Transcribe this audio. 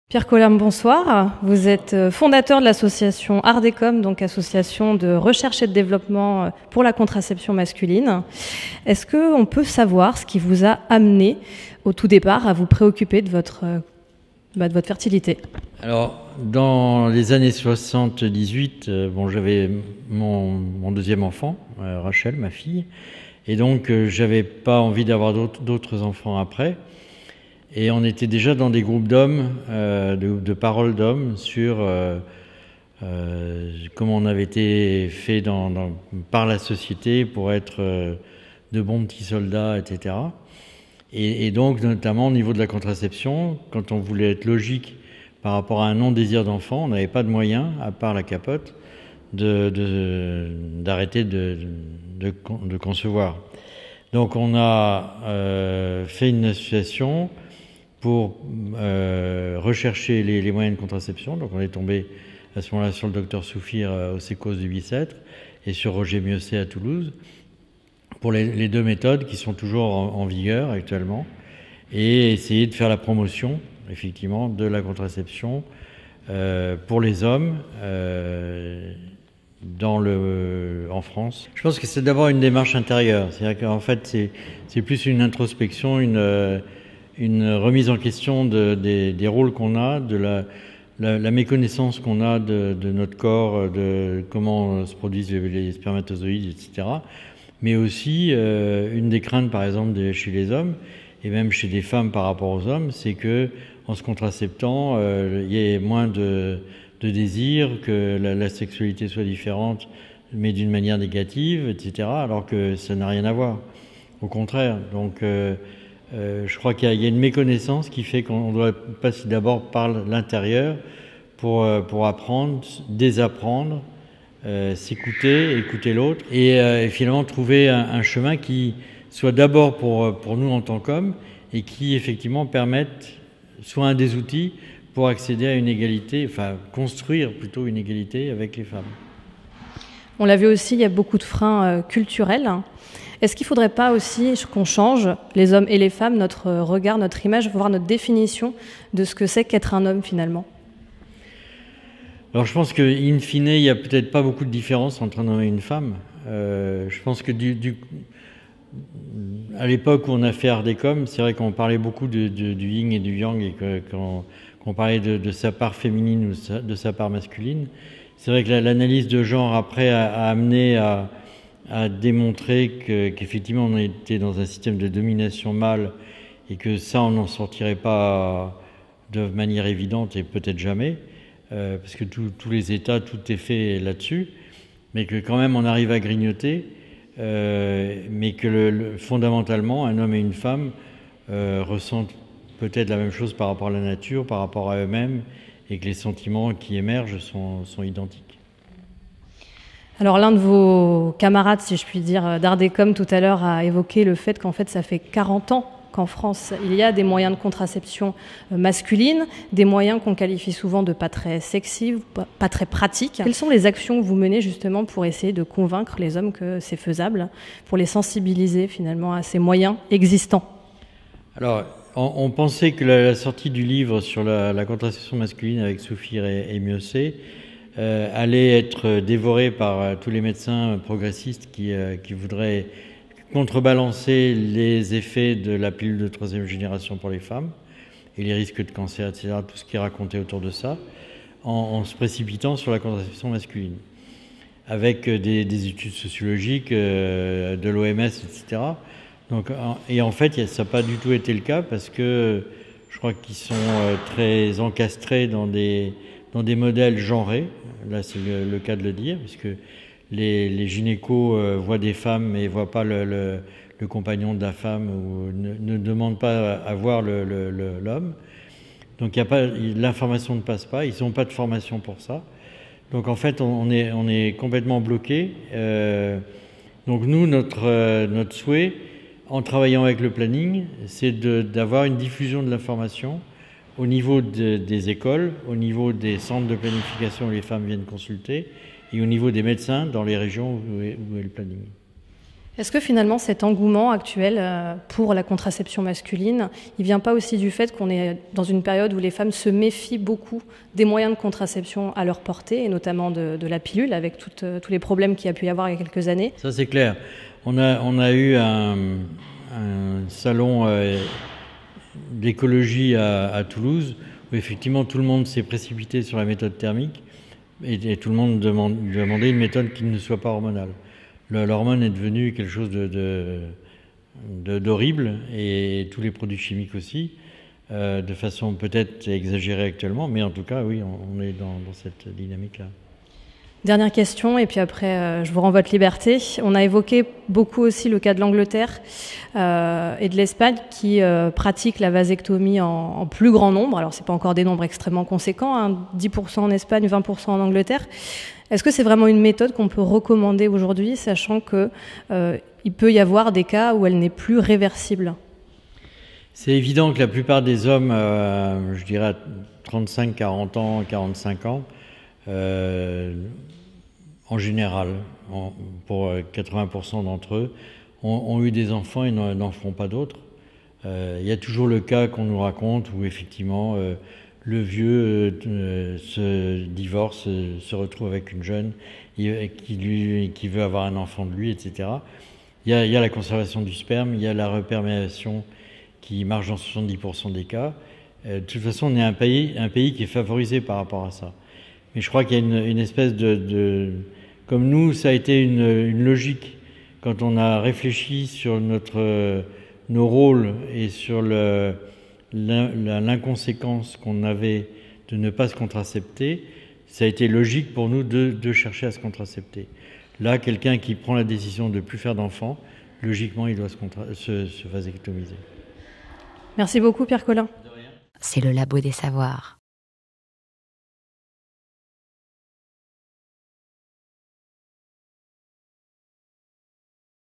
Pierre Colherme, bonsoir. Vous êtes fondateur de l'association Ardecom, donc association de recherche et de développement pour la contraception masculine. Est-ce qu'on peut savoir ce qui vous a amené au tout départ à vous préoccuper de votre fertilité? Alors, dans les années 78, j'avais mon deuxième enfant, Rachel, ma fille, et donc j'avais pas envie d'avoir d'autres enfants après. Et on était déjà dans des groupes d'hommes, de paroles d'hommes sur comment on avait été fait par la société pour être de bons petits soldats, etc. Et donc, notamment au niveau de la contraception, quand on voulait être logique par rapport à un non-désir d'enfant, on n'avait pas de moyens, à part la capote, d'arrêter de concevoir. Donc on a fait une association pour rechercher les moyens de contraception. Donc on est tombé à ce moment-là sur le docteur Soufir au Sécos du Bicêtre et sur Roger Miosset à Toulouse pour les deux méthodes qui sont toujours en vigueur actuellement, et essayer de faire la promotion effectivement de la contraception pour les hommes en France. Je pense que c'est d'abord une démarche intérieure, c'est-à-dire qu'en fait c'est plus une introspection, une remise en question des rôles qu'on a, de la méconnaissance qu'on a de notre corps, de comment se produisent les spermatozoïdes, etc. Mais aussi, une des craintes, par exemple, chez les hommes, et même chez des femmes par rapport aux hommes, c'est que en se contraceptant, il y ait moins de désir, que la sexualité soit différente, mais d'une manière négative, etc., alors que ça n'a rien à voir. Au contraire. Donc, je crois qu'il y a une méconnaissance qui fait qu'on doit passer d'abord par l'intérieur pour apprendre, désapprendre, s'écouter, écouter l'autre, et finalement trouver un chemin qui soit d'abord pour nous en tant qu'hommes, et qui effectivement permette, soit un des outils pour accéder à une égalité, enfin construire plutôt une égalité avec les femmes. On l'a vu aussi, il y a beaucoup de freins culturels. Est-ce qu'il ne faudrait pas aussi qu'on change, les hommes et les femmes, notre regard, notre image, voire notre définition de ce que c'est qu'être un homme finalement? Alors je pense qu'in fine, il n'y a peut-être pas beaucoup de différence entre un homme et une femme. Je pense que à l'époque où on a fait Ardecom, c'est vrai qu'on parlait beaucoup du yin et du yang, et qu'on parlait de sa part féminine ou de sa part masculine. C'est vrai que l'analyse de genre après a amené à démontrer qu'effectivement on était dans un système de domination mâle, et que ça on n'en sortirait pas de manière évidente, et peut-être jamais, parce que tous les États, tout est fait là-dessus, mais que quand même on arrive à grignoter, mais que fondamentalement un homme et une femme ressentent peut-être la même chose par rapport à la nature, par rapport à eux-mêmes, et que les sentiments qui émergent sont identiques. Alors l'un de vos camarades, si je puis dire, d'Ardecom tout à l'heure a évoqué le fait qu'en fait ça fait 40 ans qu'en France il y a des moyens de contraception masculine, des moyens qu'on qualifie souvent de pas très sexy, pas très pratiques. Quelles sont les actions que vous menez justement pour essayer de convaincre les hommes que c'est faisable, pour les sensibiliser finalement à ces moyens existants? Alors on pensait que la sortie du livre sur la contraception masculine avec Soufir et Miosset allait être dévoré par tous les médecins progressistes qui voudraient contrebalancer les effets de la pilule de troisième génération pour les femmes et les risques de cancer, etc., tout ce qui est raconté autour de ça, en se précipitant sur la contraception masculine, avec des études sociologiques de l'OMS, etc. Donc, et en fait, ça n'a pas du tout été le cas, parce que je crois qu'ils sont très encastrés dans des modèles genrés. Là, c'est le cas de le dire, puisque les gynécos voient des femmes mais ne voient pas le compagnon de la femme, ou ne demandent pas à voir l'homme. Donc l'information ne passe pas, ils n'ont pas de formation pour ça. Donc en fait, on est complètement bloqué. Donc nous, notre souhait, en travaillant avec le planning, c'est d'avoir une diffusion de l'information au niveau des écoles, au niveau des centres de planification où les femmes viennent consulter, et au niveau des médecins dans les régions où est le planning. Est-ce que finalement cet engouement actuel pour la contraception masculine, il ne vient pas aussi du fait qu'on est dans une période où les femmes se méfient beaucoup des moyens de contraception à leur portée, et notamment de la pilule, avec tous les problèmes qu'il y a pu y avoir il y a quelques années? Ça c'est clair. On a eu un salon d'écologie à Toulouse, où effectivement tout le monde s'est précipité sur la méthode thermique, et tout le monde lui a demandé une méthode qui ne soit pas hormonale. L'hormone est devenue quelque chose d'horrible, et tous les produits chimiques aussi, de façon peut-être exagérée actuellement, mais en tout cas, oui, on est dans cette dynamique-là. Dernière question, et puis après, je vous rends votre liberté. On a évoqué beaucoup aussi le cas de l'Angleterre et de l'Espagne qui pratiquent la vasectomie en plus grand nombre. Alors, ce n'est pas encore des nombres extrêmement conséquents, hein, 10% en Espagne, 20% en Angleterre. Est-ce que c'est vraiment une méthode qu'on peut recommander aujourd'hui, sachant qu'il peut y avoir des cas où elle n'est plus réversible? C'est évident que la plupart des hommes, je dirais 35, 40 ans, 45 ans, en général, pour 80% d'entre eux, ont eu des enfants et n'en feront pas d'autres. Il y a toujours le cas qu'on nous raconte où effectivement le vieux se divorce, se retrouve avec une jeune qui veut avoir un enfant de lui, etc. Il y a la conservation du sperme, il y a la reperméation qui marche dans 70% des cas. De toute façon, on est un pays qui est favorisé par rapport à ça. Mais je crois qu'il y a une espèce comme nous, ça a été une logique quand on a réfléchi sur nos rôles et sur l'inconséquence qu'on avait de ne pas se contracepter. Ça a été logique pour nous de chercher à se contracepter. Là, quelqu'un qui prend la décision de ne plus faire d'enfants, logiquement, il doit se vasectomiser. Merci beaucoup, Pierre Collin. C'est le Labo des Savoirs.